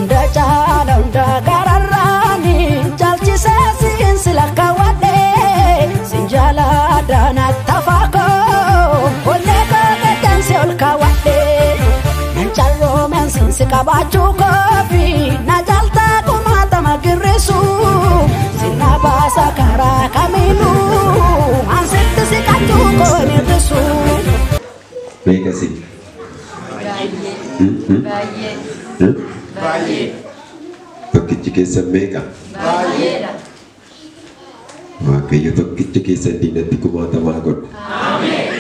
Unda gararani jalchi sesin silakawade sinjala dana tafako olle ko danse olkawade nanchalo men sinsikabaju kofi najalta kumata magresu sinabasa kara kaminu ansit sikatu ko nirsu Baik kasih. Baik. Tokkichi keessan meeqa? Baay'eedha. Waaqayyo tokkicha keessan diinatti kumaatamaa godhu. Ameen.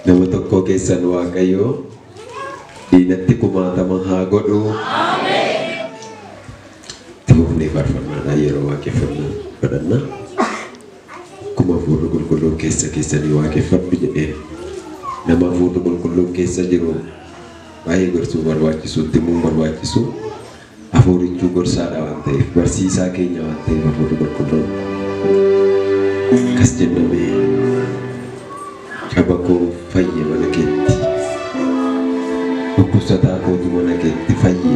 Nama tokko keessan Waaqayyo diinatti kumaatama haa godhu. Ameen. Tuufnee faarfannaadhaa yeroo waaqeffannaa godhanna. Akkuma hafuurri qulqulluun keessanii waaqeffadhu jedhee nama hafuurri qulqulluun keessa jiru baay'ee gorsuu barbaachisuutti immoo barbaachisu. Hafuurichuu gorsaadha waan ta'eef barsiisaa keenya waan ta'eef hafuurri qulqulluun akkas jennamee caba koo fayye mana keetti dhukkubsataa kootu mana keetti fayye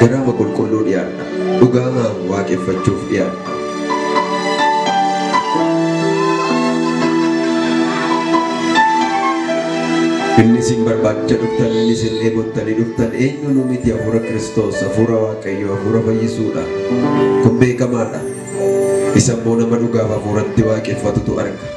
Gerama qulqulluu dhiyaadha. Dhugaadhaan waaqeffachuuf dhiyaadha. Inni isin barbaacha dhuftan, inni isin dheebottanii dhuftan eenyu nu miti hafuura Kiristoos, hafuura Waaqayyoo, hafuura fayyisuudha. Kun beekamaadha. Isa immoo nama dhugaaf hafuuratti waaqeffatutu arga.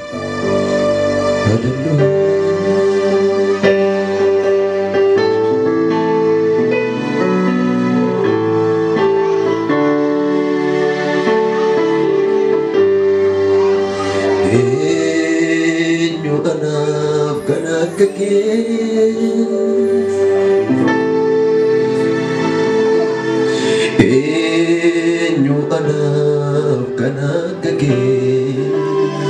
Eenyu anaaf kana gagee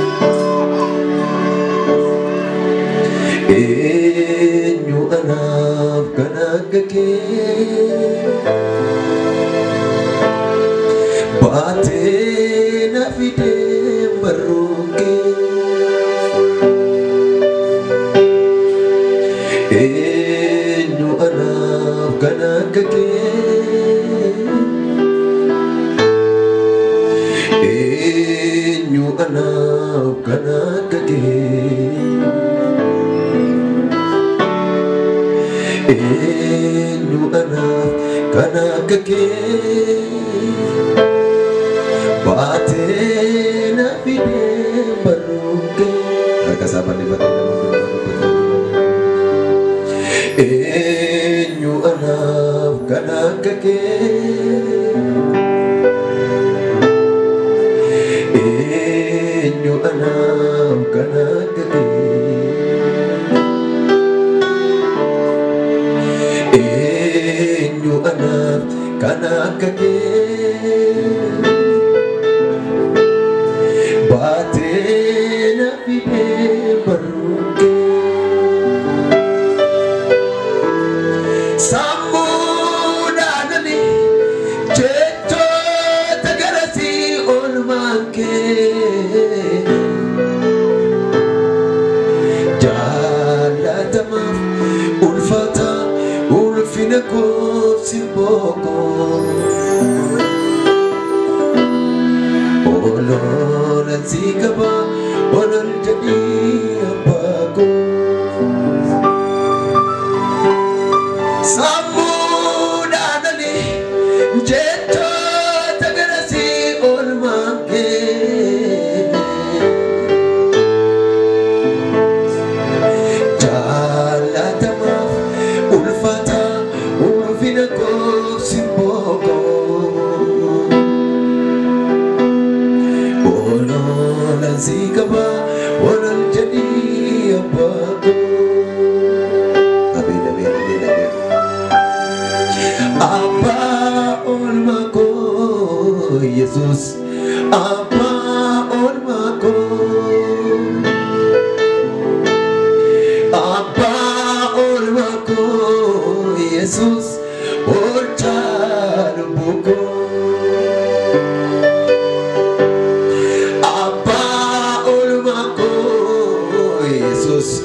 eenyu anaaf kana gagee baatee na fidee barruungee eenyu anaaf kana gagee eenyu anaaf kana gagee eenyu anaaf kana gagee baatee na fidee barruungee harka isaa bal'ifatee eenyu anaaf kana gagee eenyu anaaf kana gagee eenyu anaaf kana gagee baatee na fidee barruungee sammuudhaanani jechoota garasii oolmaan kee jaalatamaaf ulfata ulfina koof simbookoo ololan sii qaba olol jedhii abbaakoo sammuudhaanani jechoota garasii oolmaan kee jaalatamaaf ulfata ulfina koof simbookoo ololan sii qaba olol jedhii Yesus.